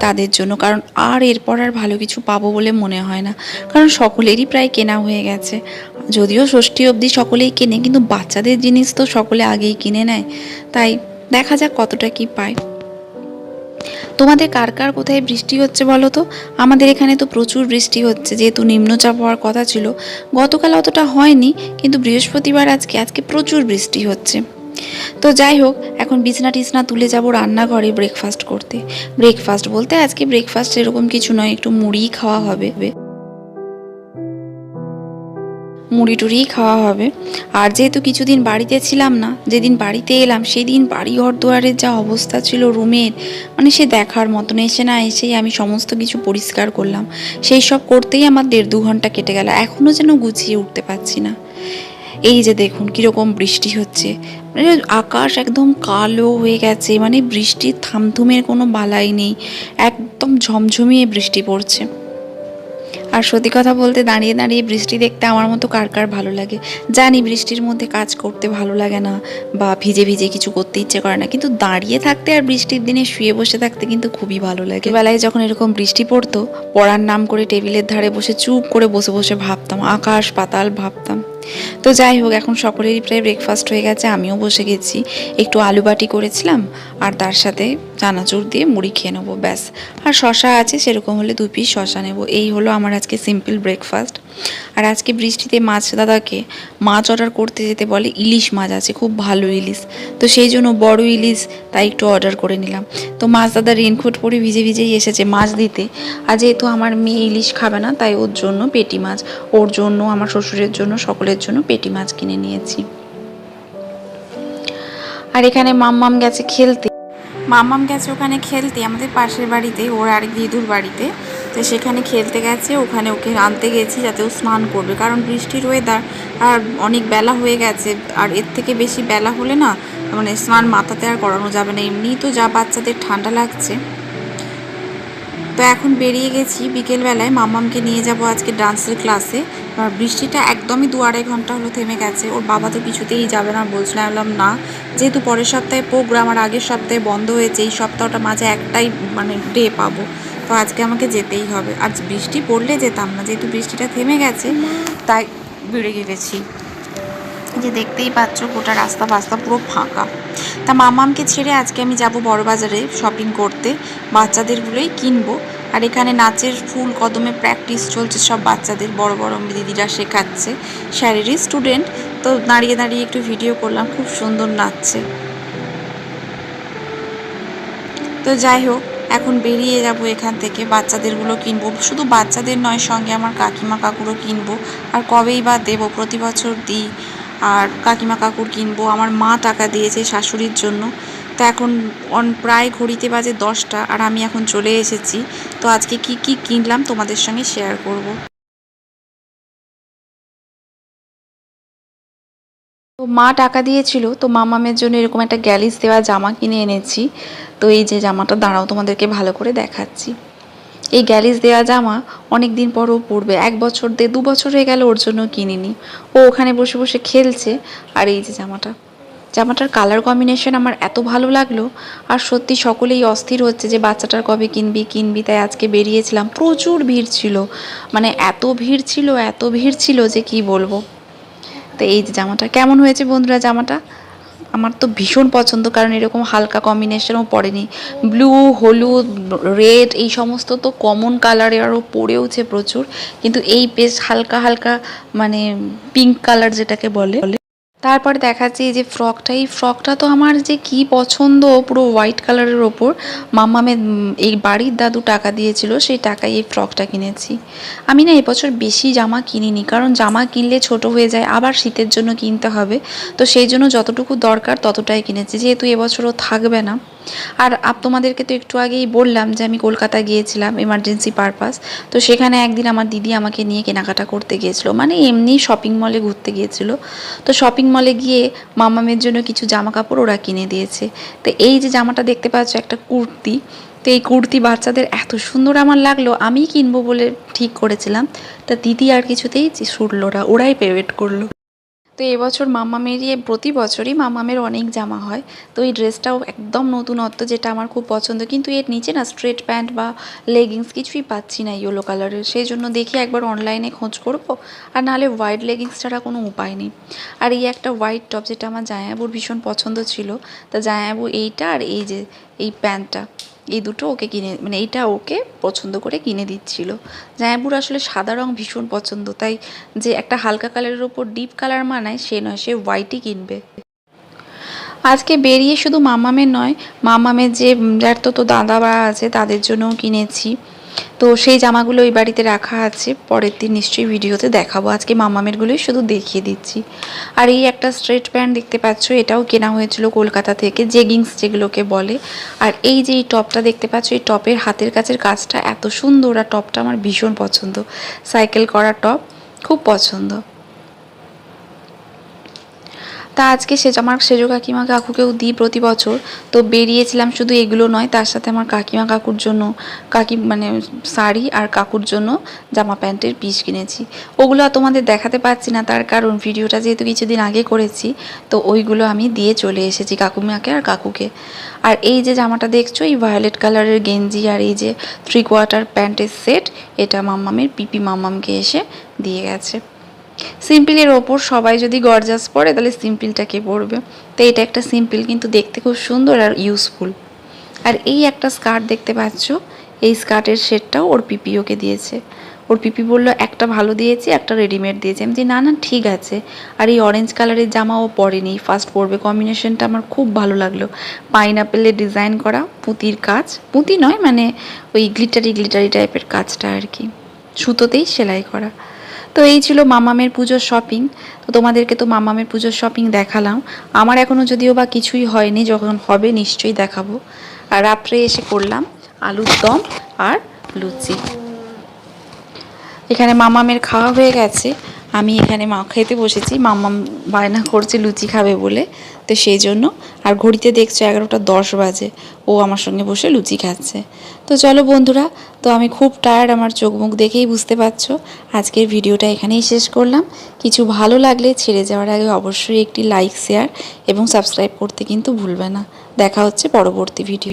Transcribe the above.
তাদের জন্য, কারণ আর এরপর আর ভালো কিছু পাবো বলে মনে হয় না, কারণ সকলেরই প্রায় কেনা হয়ে গেছে। যদিও ষষ্ঠী অবধি সকলেই কেনে, কিন্তু বাচ্চাদের জিনিস তো সকলে আগেই কিনে নেয়। তাই দেখা যাক কতটা কি পায়। তোমাদের কার কার কোথায় বৃষ্টি হচ্ছে বলো তো? আমাদের এখানে তো প্রচুর বৃষ্টি হচ্ছে, যেহেতু নিম্নচাপ হওয়ার কথা ছিল। গতকাল অতটা হয়নি, কিন্তু বৃহস্পতিবার আজকে প্রচুর বৃষ্টি হচ্ছে। তো যাই হোক, এখন বিছনা টিছনা তুলে যাব রান্নাঘরে ব্রেকফাস্ট করতে। ব্রেকফাস্ট বলতে আজকে ব্রেকফাস্ট এরকম কিছু নয়, একটু মুড়ি খাওয়া হবে, মুড়ি টুড়িই খাওয়া হবে। আর যেহেতু কিছুদিন বাড়িতে ছিলাম না, যেদিন বাড়িতে এলাম সেদিন বাড়ি ঘর দুয়ারের যা অবস্থা ছিল রুমের, মানে সে দেখার মতন। এসে না এসেই আমি সমস্ত কিছু পরিষ্কার করলাম। সেই সব করতেই আমার 1.5-2 ঘন্টা কেটে গেল, এখনও যেন গুছিয়ে উঠতে পারছি না। এই যে দেখুন কীরকম বৃষ্টি হচ্ছে, মানে আকাশ একদম কালো হয়ে গেছে, মানে বৃষ্টির থামথুমের কোনো বালাই নেই, একদম ঝমঝমিয়ে বৃষ্টি পড়ছে। আর সত্যি কথা বলতে দাঁড়িয়ে দাঁড়িয়ে বৃষ্টি দেখতে আমার মতো কার কার ভালো লাগে। জানি বৃষ্টির মধ্যে কাজ করতে ভালো লাগে না, বা ভিজে ভিজে কিছু করতে ইচ্ছে করে না, কিন্তু দাঁড়িয়ে থাকতে আর বৃষ্টির দিনে শুয়ে বসে থাকতে কিন্তু খুবই ভালো লাগে। বেলায় যখন এরকম বৃষ্টি পড়তো, পড়ার নাম করে টেবিলের ধারে বসে চুপ করে বসে বসে ভাবতাম, আকাশ পাতাল ভাবতাম। তো যাই হোক, এখন সকলেরই প্রায় ব্রেকফাস্ট হয়ে গেছে, আমিও বসে গেছি। একটু আলু বাটি করেছিলাম, আর তার সাথে চানাচুর দিয়ে মুড়ি খেয়ে নেবো, ব্যাস। আর শশা আছে, সেরকম হলে 2 পিস শশা নেব। এই হলো আমার আজকে সিম্পল ব্রেকফাস্ট। আর আজকে বৃষ্টিতে মাছ দাদাকে মাছ অর্ডার করতে যেতে বলে, ইলিশ মাছ আছে, খুব ভালো ইলিশ, তো সেই জন্য বড় ইলিশ, তাই একটু অর্ডার করে নিলাম। তো মাছ দাদা রেনকোট পরে ভিজে ভিজেই এসেছে মাছ দিতে। আর যেহেতু আমার মেয়ে ইলিশ খাবে না, তাই ওর জন্য পেটি মাছ, ওর জন্য, আমার শ্বশুরের জন্য, সকলের জন্য পেটি মাছ কিনে নিয়েছি। আর এখানে মাম্মাম গেছে খেলতে, ওখানে খেলতে আমাদের পাশের বাড়িতে, ওর আরেক দিদুর বাড়িতে। তো সেখানে খেলতে গেছে, ওখানে ওকে আনতে গেছি যাতে ও স্নান করবে, কারণ বৃষ্টির ওয়েদার, আর অনেক বেলা হয়ে গেছে। আর এর থেকে বেশি বেলা হলে না, মানে স্নান মাথাতে আর করানো যাবে না, এমনিই তো যা বাচ্চাদের ঠান্ডা লাগছে। তো এখন বেরিয়ে গেছি বিকেলবেলায়, মাম্মামকে নিয়ে যাব আজকে ডান্সের ক্লাসে। আর বৃষ্টিটা একদমই 2-2.5 ঘন্টা হলো থেমে গেছে। ওর বাবা তো কিছুতেই যাবে না বলছিল, আমি বললাম না, যেহেতু পরের সপ্তাহে প্রোগ্রাম আর আগের সপ্তাহে বন্ধ হয়েছে, এই সপ্তাহটা মাঝে একটাই মানে ডে পাবো, তো আজকে আমাকে যেতেই হবে। আর বৃষ্টি পড়লে যেতাম না, যেহেতু বৃষ্টিটা থেমে গেছে তাই বেরিয়ে গেছি। যে দেখতেই পাচ্ছ গোটা রাস্তা ফাস্তা পুরো ফাঁকা। তা মামামকে ছেড়ে আজকে আমি যাব বড় বাজারে শপিং করতে, বাচ্চাদেরগুলোই কিনবো। আর এখানে নাচের ফুল কদমে প্র্যাকটিস চলছে, সব বাচ্চাদের, বড় বড় দিদিরা শেখাচ্ছে, স্যারেরই স্টুডেন্ট। তো দাঁড়িয়ে দাঁড়িয়ে একটু ভিডিও করলাম, খুব সুন্দর নাচছে। তো যাই হোক, এখন বেরিয়ে যাব এখান থেকে, বাচ্চাদেরগুলো কিনবো, শুধু বাচ্চাদের নয়, সঙ্গে আমার কাকিমা কাকুরও কিনবো। আর কবেই বা দেবো, প্রতি বছর দিই। আর কাকিমা কাকুর কিনবো, আমার মা টাকা দিয়েছে শাশুড়ির জন্য। তো এখন প্রায় ঘড়িতে বাজে 10টা, আর আমি এখন চলে এসেছি। তো আজকে কি কি কিনলাম তোমাদের সঙ্গে শেয়ার করব। তো মা টাকা দিয়েছিল, তো মামামের জন্য এরকম একটা গ্যালিস দেওয়া জামা কিনে এনেছি। তো এই যে জামাটা, দাঁড়াও তোমাদেরকে ভালো করে দেখাচ্ছি। এই গ্যালিস দেওয়া জামা অনেক দিন পরও পরবে, 1 বছর 2 বছর হয়ে গেল ওর জন্য কিনিনি। ও ওখানে বসে বসে খেলছে। আর এই যে জামাটার কালার কম্বিনেশন আমার এত ভালো লাগলো। আর সত্যি সকলেই অস্থির হচ্ছে যে বাচ্চাটার কবে কিনবি, তাই আজকে বেরিয়েছিলাম। প্রচুর ভিড় ছিল, মানে এত ভিড় ছিল যে কি বলবো। তো এই যে জামাটা কেমন হয়েছে বন্ধুরা, জামাটা আমার তো ভীষণ পছন্দ, কারণ এরকম হালকা কম্বিনেশনও পড়েনি। ব্লু, হলুদ, রেড এই সমস্ত তো কমন কালারে আরও পড়েওছে প্রচুর, কিন্তু এই বেশ হালকা হালকা মানে পিঙ্ক কালার যেটাকে বলে। তারপরে দেখাচ্ছি এই যে এই ফ্রকটা তো আমার যে কি পছন্দ, পুরো হোয়াইট কালারের ওপর। মাম্মামের এই বাড়ির দাদু টাকা দিয়েছিল, সেই টাকায় এই ফ্রকটা কিনেছি। আমি না এবছর বেশি জামা কিনিনি, কারণ জামা কিনলে ছোট হয়ে যায়, আবার শীতের জন্য কিনতে হবে। তো সেই জন্য যতটুকু দরকার ততটাই কিনেছি, যেহেতু এবছরও থাকবে না। আর তোমাদেরকে তো একটু আগেই বললাম যে আমি কলকাতা গিয়েছিলাম এমার্জেন্সি পারপাস। তো সেখানে একদিন আমার দিদি আমাকে নিয়ে কেনাকাটা করতে গিয়েছিলো, মানে এমনি শপিং মলে ঘুরতে গিয়েছিলো। তো শপিং মলে গিয়ে মামামের জন্য কিছু জামা কাপড় ওরা কিনে দিয়েছে। তো এই যে জামাটা দেখতে পাচ্ছ, একটা কুর্তি। তো এই কুর্তি বাচ্চাদের এত সুন্দর আমার লাগলো, আমিই কিনবো বলে ঠিক করেছিলাম। তা দিদি আর কিছুতেই ছুটলো না, ওরাই পেমেন্ট করলো। তো এবছর মাম্মামেরই প্রতি বছরই মাম্মামের অনেক জামা হয়। তো এই ড্রেসটাও একদম নতুনত্ব, যেটা আমার খুব পছন্দ, কিন্তু এর নিচে না স্ট্রেট প্যান্ট বা লেগিংস কিছুই পাচ্ছি না ইয়েলো কালারের। সেই জন্য দেখি একবার অনলাইনে খোঁজ করবো, আর নাহলে হোয়াইট লেগিংস ছাড়া কোনো উপায় নেই। আর এই একটা হোয়াইট টপ, যেটা আমার জামাইবাবুর ভীষণ পছন্দ ছিল, তা জামাইবাবু এইটা আর এই যে এই প্যান্টটা, এই দুটো ওকে কিনে, মানে এইটা ওকে পছন্দ করে কিনে দিচ্ছিল। জামাইবাবুর আসলে সাদা রং ভীষণ পছন্দ, তাই যে একটা হালকা কালারের ওপর ডিপ কালার মানায় সে নয়, সে হোয়াইটই কিনবে। আজকে বেরিয়ে শুধু মামামের নয়, মামামের যে যার তো দাদারা আছে তাদের জন্যও কিনেছি। তো সেই জামাগুলো ওই বাড়িতে রাখা আছে, পরের দিন নিশ্চয়ই ভিডিওতে দেখাবো। আজকে মামামেরগুলোই শুধু দেখিয়ে দিচ্ছি। আর এই একটা স্ট্রেট প্যান্ট দেখতে পাচ্ছ, এটাও কেনা হয়েছিল কলকাতা থেকে, জেগিংস যেগুলোকে বলে। আর এই যে এই টপটা দেখতে পাচ্ছ, এই টপের হাতের কাছের কাজটা এত সুন্দর, আর টপটা আমার ভীষণ পছন্দ। সাইকেল করা টপ, খুব পছন্দ। তা আজকে আমার সেজো কাকিমা কাকুকেও দিই প্রতি বছর। তো বেরিয়েছিলাম, শুধু এগুলো নয়, তার সাথে আমার কাকিমা কাকুর জন্য মানে শাড়ি, আর কাকুর জন্য জামা প্যান্টের পিস কিনেছি। ওগুলো আর তোমাদের দেখাতে পারছি না, তার কারণ ভিডিওটা যেহেতু কিছুদিন আগে করেছি, তো ওইগুলো আমি দিয়ে চলে এসেছি কাকুমাকে আর কাকুকে। আর এই যে জামাটা দেখছো, এই ভায়োলেট কালারের গেঞ্জি আর এই যে 3/4 প্যান্টের সেট, এটা মাম্মামের পিপি মাম্মামকে এসে দিয়ে গেছে। সিম্পলের ওপর সবাই যদি গর্জাস পরে, তাহলে সিম্পলটা কে পরবে? তো এটা একটা সিম্পল, কিন্তু দেখতে খুব সুন্দর আর ইউজফুল। আর এই একটা স্কার্ট দেখতে পাচ্ছ, এই স্কার্টের সেটটাও ওর পিপি ওকে দিয়েছে। ওর পিপি বলল একটা ভালো দিয়েছি, একটা রেডিমেড দিয়েছি। আমি যে না না ঠিক আছে। আর এই অরেঞ্জ কালারের জামা ও পরেনি, ফার্স্ট পরবে। কম্বিনেশনটা আমার খুব ভালো লাগলো, পাইনাপেলের ডিজাইন করা, পুঁতির কাজ, পুঁতি নয় মানে ওই গ্লিটারি গ্লিটারি টাইপের কাজটা আর কি, সুতোতেই সেলাই করা। তো এই ছিল মামামের পুজোর শপিং। তো তোমাদেরকে তো মামামের পুজোর শপিং দেখালাম। আমার এখনও যদিও বা কিছুই হয়নি, যখন হবে নিশ্চয়ই দেখাবো। আর রাত্রে এসে করলাম আলুর দম আর লুচি। এখানে মামামের খাওয়া হয়ে গেছে, আমি এখানে খেতে বসেছি। মামাম বায়না করছে লুচি খাবে বলে, তো সেই জন্য। আর ঘড়িতে দেখছো 11:10 বাজে, ও আমার সঙ্গে বসে লুচি খাচ্ছে। তো চলো বন্ধুরা, তো আমি খুব টায়ার্ড, আমার চোখ মুখ দেখেই বুঝতে পারছো। আজকের ভিডিওটা এখানেই শেষ করলাম। কিছু ভালো লাগলে ছেড়ে যাওয়ার আগে অবশ্যই একটি লাইক, শেয়ার এবং সাবস্ক্রাইব করতে কিন্তু ভুলবে না। দেখা হচ্ছে পরবর্তী ভিডিও।